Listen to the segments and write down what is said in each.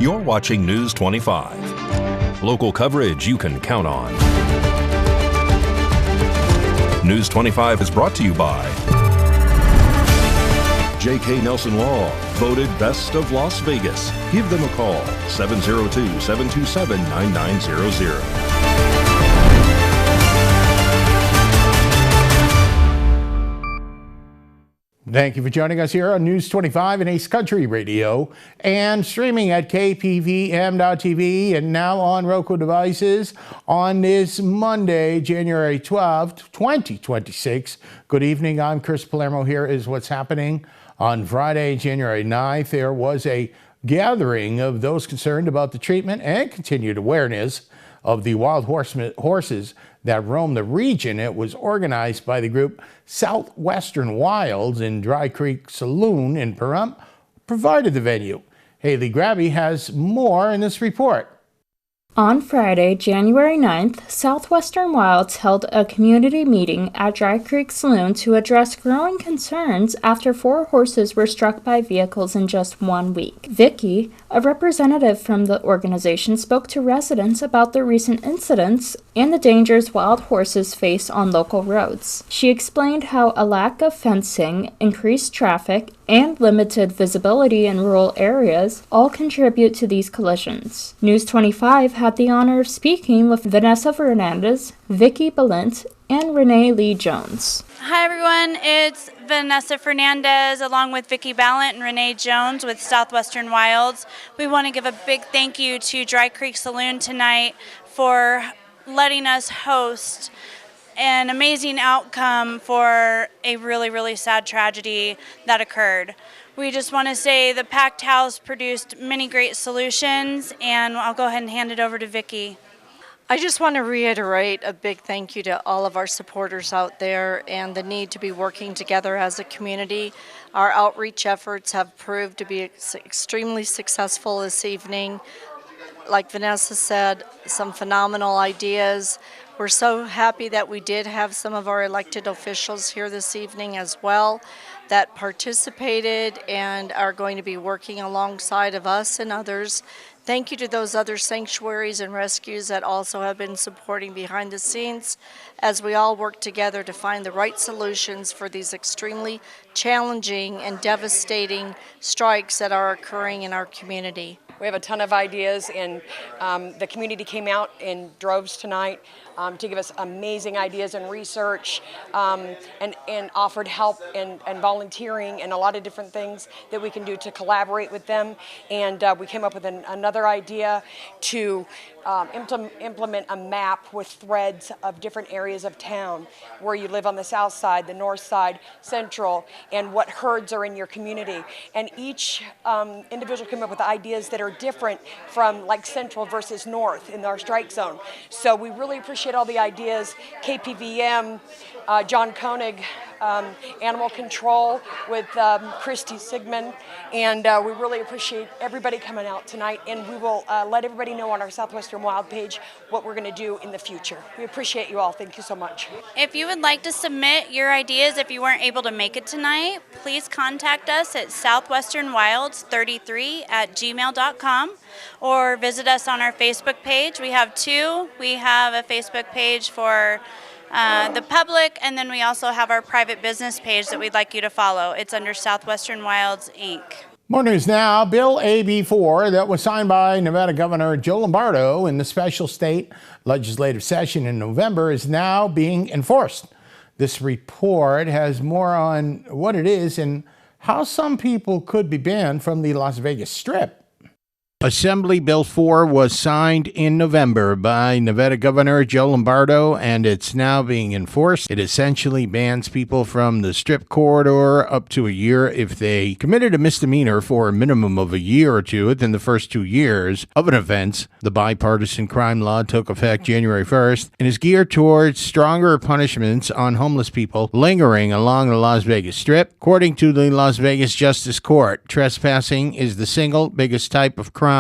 You're watching News 25. Local coverage you can count on. News 25 is brought to you by J.K. Nelson Law, voted Best of Las Vegas. Give them a call, 702-727-9900. Thank you for joining us here on News 25 and Ace Country Radio and streaming at KPVM.TV and now on Roku devices on this Monday, January 12th, 2026. Good evening. I'm Chris Palermo. Here is what's happening. On Friday, January 9th, there was a gathering of those concerned about the treatment and continued awareness of the wild horses that roam the region. It was organized by the group Southwestern Wilds in Dry Creek Saloon in Pahrump, provided the venue. Haley Grabby has more in this report. On Friday, January 9th, Southwestern Wilds held a community meeting at Dry Creek Saloon to address growing concerns after 4 horses were struck by vehicles in just 1 week. Vicky, a representative from the organization, spoke to residents about the recent incidents and the dangers wild horses face on local roads. She explained how a lack of fencing, increased traffic, and limited visibility in rural areas all contribute to these collisions. News 25 had the honor of speaking with Vanessa Fernandez, Vicky Balint, and Renee Lee Jones. Hi everyone, it's Vanessa Fernandez along with Vicky Balint and Renee Jones with Southwestern Wilds. We want to give a big thank you to Dry Creek Saloon tonight for letting us host an amazing outcome for a really, really sad tragedy that occurred. We just want to say the packed house produced many great solutions, and I'll go ahead and hand it over to Vicky. I just want to reiterate a big thank you to all of our supporters out there and the need to be working together as a community. Our outreach efforts have proved to be extremely successful this evening. Like Vanessa said, some phenomenal ideas. We're so happy that we did have some of our elected officials here this evening as well that participated and are going to be working alongside of us and others. Thank you to those other sanctuaries and rescues that also have been supporting behind the scenes as we all work together to find the right solutions for these extremely challenging and devastating strikes that are occurring in our community. We have a ton of ideas, and the community came out in droves tonight to give us amazing ideas and research and offered help and volunteering and a lot of different things that we can do to collaborate with them. And we came up with another idea to implement a map with threads of different areas of town where you live on the south side, the north side, central, and what herds are in your community. And each individual came up with ideas that are different from like central versus north in our strike zone. So we really appreciate all the ideas. KPVM, John Koenig, Animal Control with Christy Sigmund, and we really appreciate everybody coming out tonight, and we will let everybody know on our Southwestern Wild page what we're going to do in the future. We appreciate you all. Thank you so much. If you would like to submit your ideas if you weren't able to make it tonight, please contact us at southwesternwilds33@gmail.com or visit us on our Facebook page. We have 2. We have a Facebook page for the public, and then we also have our private business page that we'd like you to follow. It's under Southwestern Wilds, Inc. More news now. Bill AB 4 that was signed by Nevada Governor Joe Lombardo in the special state legislative session in November is now being enforced. This report has more on what it is and how some people could be banned from the Las Vegas Strip. Assembly Bill 4 was signed in November by Nevada Governor Joe Lombardo, and it's now being enforced. It essentially bans people from the Strip corridor up to a year if they committed a misdemeanor for a minimum of a year or two within the first 2 years of an offense. The bipartisan crime law took effect January 1st and is geared towards stronger punishments on homeless people lingering along the Las Vegas Strip. According to the Las Vegas Justice Court, trespassing is the single biggest type of crime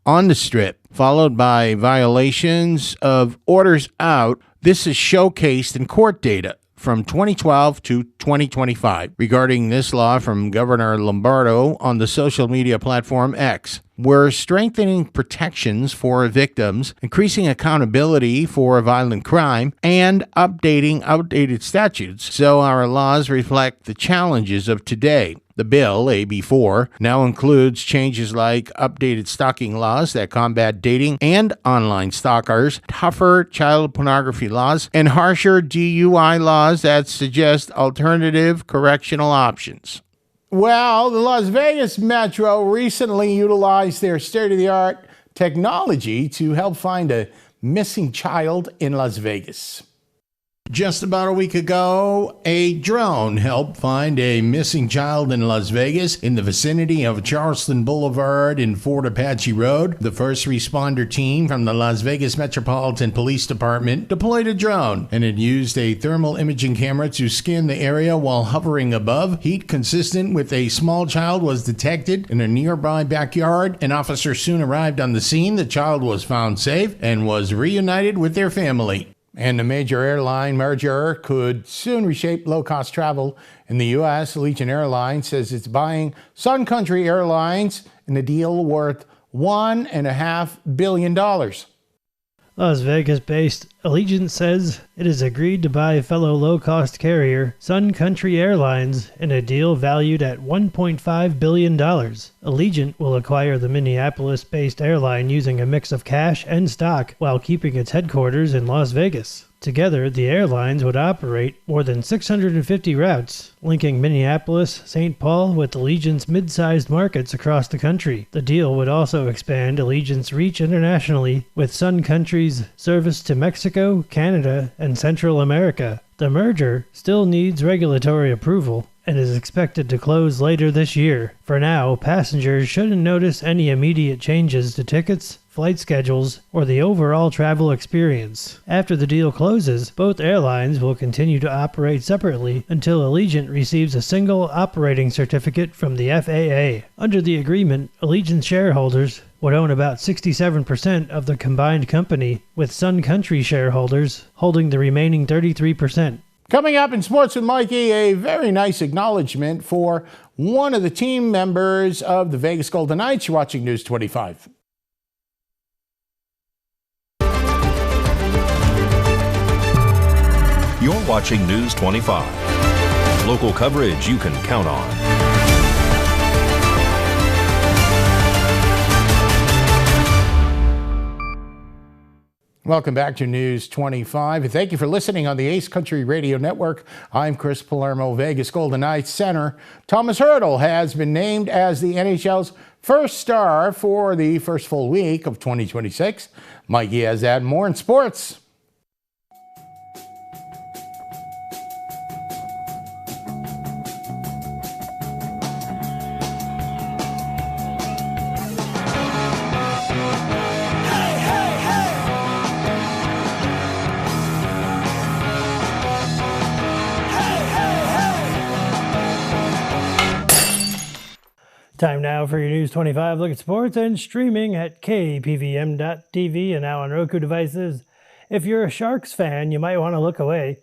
on the Strip, followed by violations of orders out. This is showcased in court data. from 2012 to 2025. Regarding this law from Governor Lombardo on the social media platform X, we're strengthening protections for victims, increasing accountability for violent crime, and updating outdated statutes so our laws reflect the challenges of today. The bill, AB 4, now includes changes like updated stalking laws that combat dating and online stalkers, tougher child pornography laws, and harsher DUI laws that suggest alternative correctional options. Well, the Las Vegas Metro recently utilized their state-of-the-art technology to help find a missing child in Las Vegas. Just about a week ago, a drone helped find a missing child in Las Vegas in the vicinity of Charleston Boulevard and Fort Apache Road. The first responder team from the Las Vegas Metropolitan Police Department deployed a drone, and it used a thermal imaging camera to scan the area while hovering above. Heat consistent with a small child was detected in a nearby backyard. An officer soon arrived on the scene. The child was found safe and was reunited with their family. And the major airline merger could soon reshape low-cost travel in the U.S. Allegiant Airlines says it's buying Sun Country Airlines in a deal worth $1.5 billion. Las Vegas-based Allegiant says it has agreed to buy fellow low-cost carrier Sun Country Airlines in a deal valued at $1.5 billion. Allegiant will acquire the Minneapolis-based airline using a mix of cash and stock while keeping its headquarters in Las Vegas. Together, the airlines would operate more than 650 routes, linking Minneapolis, St. Paul with Allegiant's mid-sized markets across the country. The deal would also expand Allegiant's reach internationally, with Sun Country's service to Mexico, Canada, and Central America. The merger still needs regulatory approval and is expected to close later this year. For now, passengers shouldn't notice any immediate changes to tickets, flight schedules, or the overall travel experience. After the deal closes, both airlines will continue to operate separately until Allegiant receives a single operating certificate from the FAA. Under the agreement, Allegiant shareholders would own about 67% of the combined company, with Sun Country shareholders holding the remaining 33%. Coming up in Sports with Mikey, a very nice acknowledgement for one of the team members of the Vegas Golden Knights. You're watching News 25. You're watching News 25. Local coverage you can count on. Welcome back to News 25. And thank you for listening on the Ace Country Radio Network. I'm Chris Palermo, Vegas Golden Knights center. Thomas Hertl has been named as the NHL's first star for the first full week of 2026. Mikey has that and more in sports. Time now for your News 25 look at sports and streaming at KPVM.TV and now on Roku devices. If you're a Sharks fan, you might want to look away,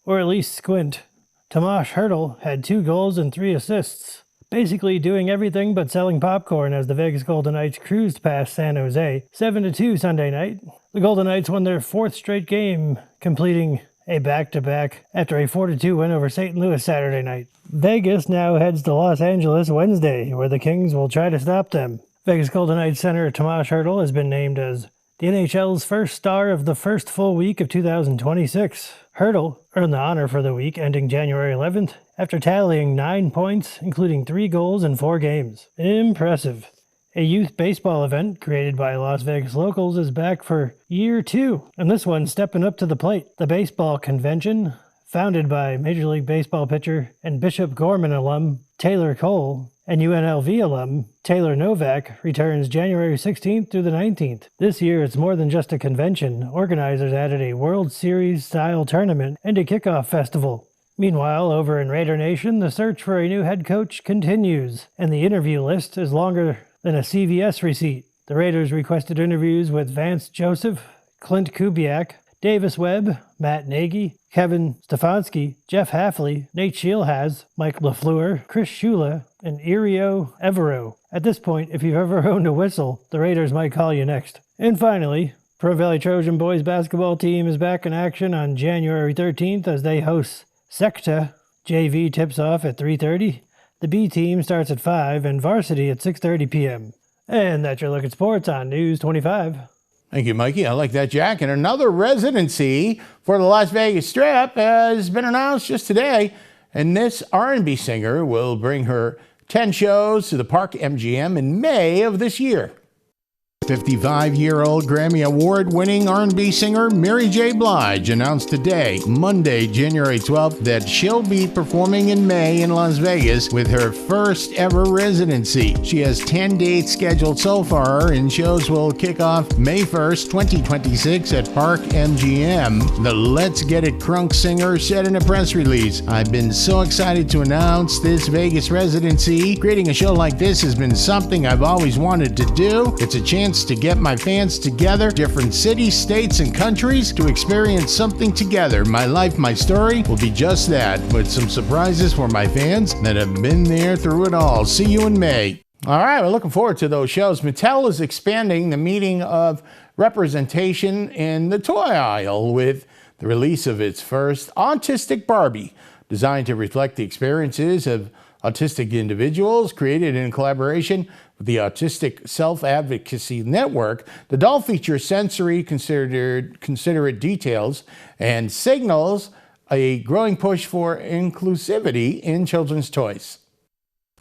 or at least squint. Tomas Hertl had 2 goals and 3 assists, basically doing everything but selling popcorn as the Vegas Golden Knights cruised past San Jose 7-2 Sunday night. The Golden Knights won their 4th straight game, completing a back-to-back after a 4-2 win over St. Louis Saturday night. Vegas now heads to Los Angeles Wednesday, where the Kings will try to stop them. Vegas Golden Knights center Tomas Hertl has been named as the NHL's first star of the first full week of 2026. Hertl earned the honor for the week ending January 11th after tallying 9 points, including 3 goals in 4 games. Impressive. A youth baseball event created by Las Vegas locals is back for year 2, and this one stepping up to the plate. The baseball convention, founded by Major League Baseball pitcher and Bishop Gorman alum Taylor Cole and UNLV alum Taylor Novak, returns January 16th through the 19th. This year, it's more than just a convention. Organizers added a World Series-style tournament and a kickoff festival. Meanwhile, over in Raider Nation, the search for a new head coach continues, and the interview list is longer than a CVS receipt. The Raiders requested interviews with Vance Joseph, Clint Kubiak, Davis Webb, Matt Nagy, Kevin Stefanski, Jeff Halfley, Nate Shielhaz, Mike LaFleur, Chris Shula, and Irio Evero. At this point, if you've ever owned a whistle, the Raiders might call you next. And finally, Pro Valley Trojan boys basketball team is back in action on January 13th as they host Secta. JV tips off at 3:30. The B team starts at 5 and varsity at 6:30 p.m. And that's your look at sports on News 25. Thank you, Mikey. I like that, Jack. And another residency for the Las Vegas Strip has been announced just today. And this R&B singer will bring her 10 shows to the Park MGM in May of this year. 55-year-old Grammy Award-winning R&B singer Mary J. Blige announced today, Monday, January 12th, that she'll be performing in May in Las Vegas with her first ever residency. She has 10 dates scheduled so far, and shows will kick off May 1st, 2026 at Park MGM. The Let's Get It Crunk singer said in a press release, "I've been so excited to announce this Vegas residency. Creating a show like this has been something I've always wanted to do. It's a chance to get my fans together, different cities, states, and countries, to experience something together. My life, my story will be just that, with some surprises for my fans that have been there through it all. See you in May." All right, we're looking forward to those shows. Mattel is expanding the meaning of representation in the toy aisle with the release of its first autistic Barbie, designed to reflect the experiences of autistic individuals, created in collaboration with the Autistic Self-Advocacy Network. The doll features sensory considerate details and signals a growing push for inclusivity in children's toys.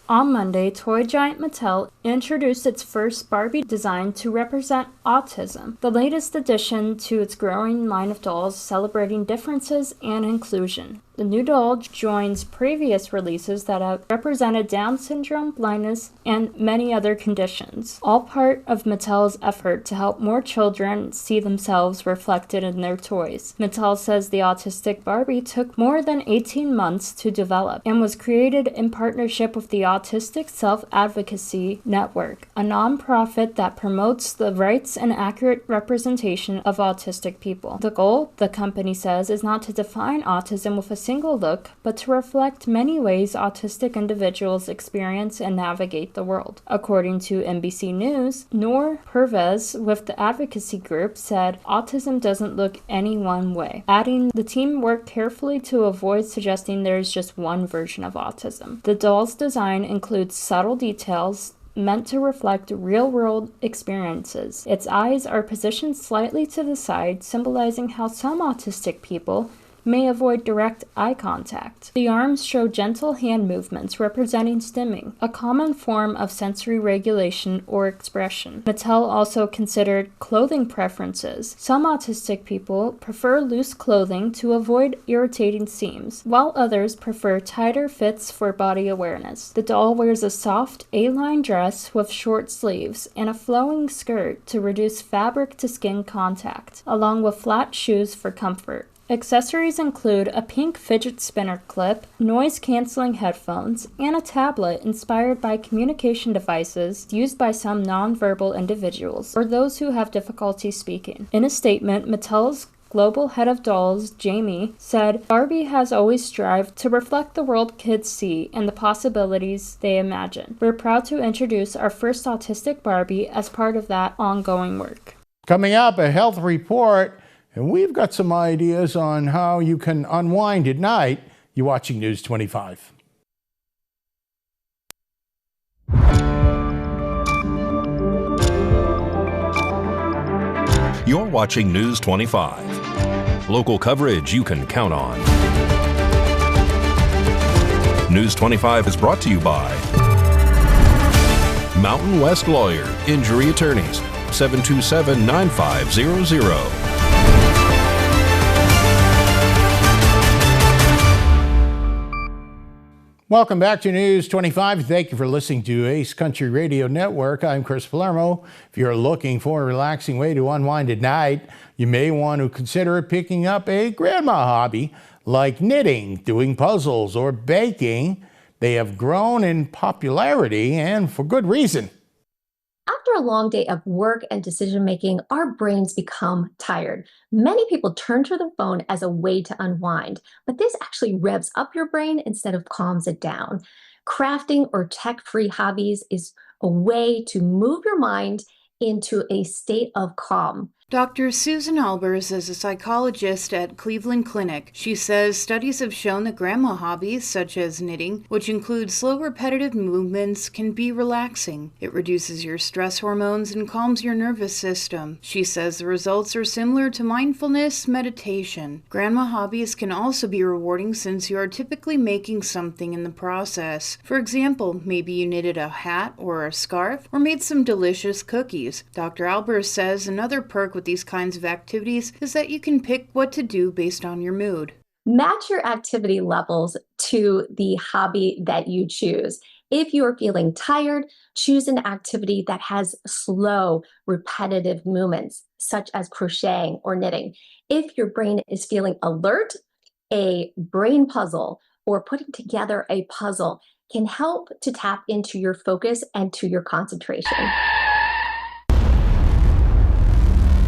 On Monday, toy giant Mattel introduced its first Barbie design to represent autism, the latest addition to its growing line of dolls celebrating differences and inclusion. The new doll joins previous releases that have represented Down syndrome, blindness, and many other conditions, all part of Mattel's effort to help more children see themselves reflected in their toys. Mattel says the autistic Barbie took more than 18 months to develop and was created in partnership with the Autistic Self-Advocacy Network, a nonprofit that promotes the rights and accurate representation of autistic people. The goal, the company says, is not to define autism with a single look, but to reflect many ways autistic individuals experience and navigate the world. According to NBC News, Noor Pervez with the advocacy group said autism doesn't look any one way, adding the team worked carefully to avoid suggesting there is just one version of autism. The doll's design includes subtle details meant to reflect real-world experiences. Its eyes are positioned slightly to the side, symbolizing how some autistic people may avoid direct eye contact. The arms show gentle hand movements representing stimming, a common form of sensory regulation or expression. Mattel also considered clothing preferences. Some autistic people prefer loose clothing to avoid irritating seams, while others prefer tighter fits for body awareness. The doll wears a soft A-line dress with short sleeves and a flowing skirt to reduce fabric-to-skin contact, along with flat shoes for comfort. Accessories include a pink fidget spinner clip, noise-canceling headphones, and a tablet inspired by communication devices used by some nonverbal individuals or those who have difficulty speaking. In a statement, Mattel's global head of dolls, Jamie, said, "Barbie has always strived to reflect the world kids see and the possibilities they imagine. We're proud to introduce our first autistic Barbie as part of that ongoing work." Coming up, a health report. And we've got some ideas on how you can unwind at night. You're watching News 25. You're watching News 25. Local coverage you can count on. News 25 is brought to you by Mountain West Lawyer, Injury Attorneys, 727-9500. Welcome back to News 25. Thank you for listening to Ace Country Radio Network. I'm Chris Palermo. If you're looking for a relaxing way to unwind at night, you may want to consider picking up a grandma hobby like knitting, doing puzzles, or baking. They have grown in popularity, and for good reason. After After a long day of work and decision making, our brains become tired. Many people turn to their phone as a way to unwind, but this actually revs up your brain instead of calms it down. Crafting or tech-free hobbies is a way to move your mind into a state of calm. Dr. Susan Albers is a psychologist at Cleveland Clinic. She says studies have shown that grandma hobbies, such as knitting, which include slow repetitive movements, can be relaxing. It reduces your stress hormones and calms your nervous system. She says the results are similar to mindfulness meditation. Grandma hobbies can also be rewarding since you are typically making something in the process. For example, maybe you knitted a hat or a scarf or made some delicious cookies. Dr. Albers says another perk with these kinds of activities is that you can pick what to do based on your mood. Match your activity levels to the hobby that you choose. If you are feeling tired, choose an activity that has slow, repetitive movements, such as crocheting or knitting. If your brain is feeling alert, a brain puzzle or putting together a puzzle can help to tap into your focus and to your concentration.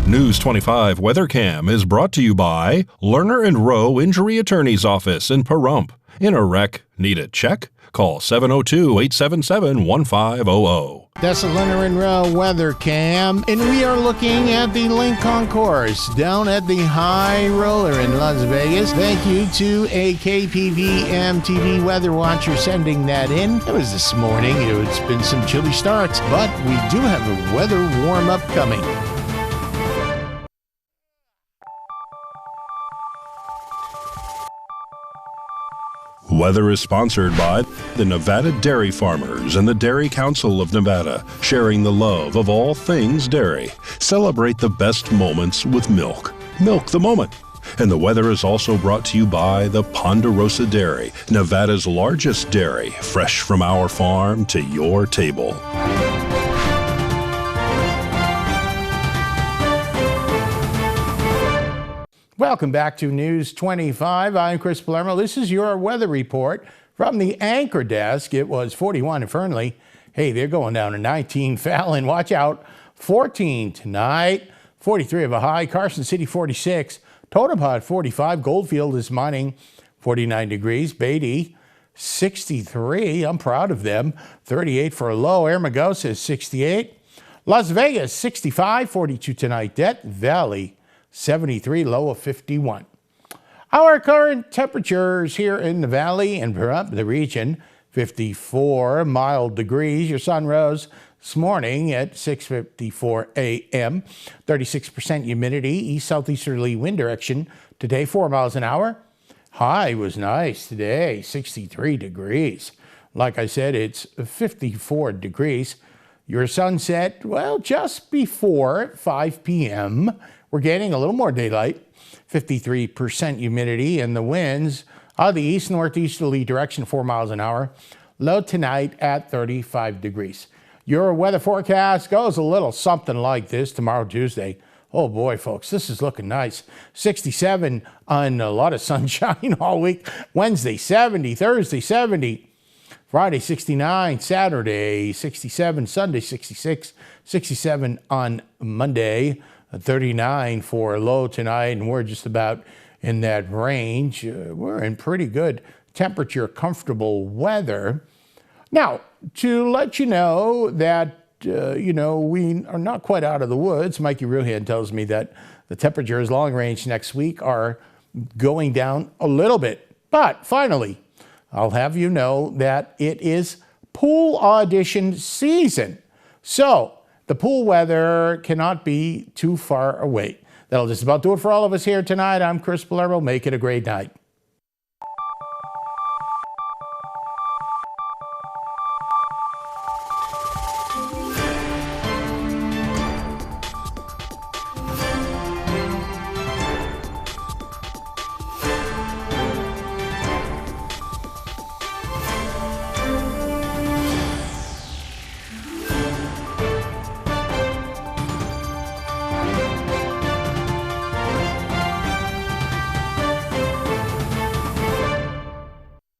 News 25 WeatherCam is brought to you by Lerner and Rowe Injury Attorney's Office in Pahrump. In a wreck, need a check? Call 702-877-1500. That's the Lerner and Rowe WeatherCam, and we are looking at the Link Concourse down at the High Roller in Las Vegas. Thank you to a KPVM TV weather watcher sending that in. It was this morning. It's been some chilly starts, but we do have a weather warm-up coming. Weather is sponsored by the Nevada Dairy Farmers and the Dairy Council of Nevada, sharing the love of all things dairy. Celebrate the best moments with milk. Milk the moment. And the weather is also brought to you by the Ponderosa Dairy, Nevada's largest dairy, fresh from our farm to your table. Welcome back to News 25. I'm Chris Palermo. This is your weather report from the anchor desk. It was 41 in Fernley. Hey, they're going down to 19. Fallon, watch out. 14 tonight. 43 of a high. Carson City, 46. Totapot, 45. Goldfield is mining, 49 degrees. Beatty, 63. I'm proud of them. 38 for a low. Hermosa is 68. Las Vegas, 65. 42 tonight. Death Valley, 73, low of 51. Our current temperatures here in the valley and Pahrump, the region, 54 mild degrees. Your sun rose this morning at 6:54 a.m. 36% humidity, east-southeasterly wind direction. Today, 4 miles an hour. High was nice today, 63 degrees. Like I said, it's 54 degrees. Your sunset, well, just before 5 p.m., we're getting a little more daylight, 53% humidity, and the winds out of the east-northeasterly direction, 4 miles an hour. Low tonight at 35 degrees. Your weather forecast goes a little something like this tomorrow, Tuesday. Oh boy, folks, this is looking nice. 67 on a lot of sunshine all week. Wednesday, 70. Thursday, 70. Friday, 69. Saturday, 67. Sunday, 66. 67 on Monday. 39 for low tonight, and we're just about in that range. We're in pretty good temperature, comfortable weather. Now, to let you know that, we are not quite out of the woods, Mikey Ruhan tells me that the temperatures long range next week are going down a little bit. But finally, I'll have you know that it is pool audition season. So, the pool weather cannot be too far away. That'll just about do it for all of us here tonight. I'm Chris Palermo. Make it a great night.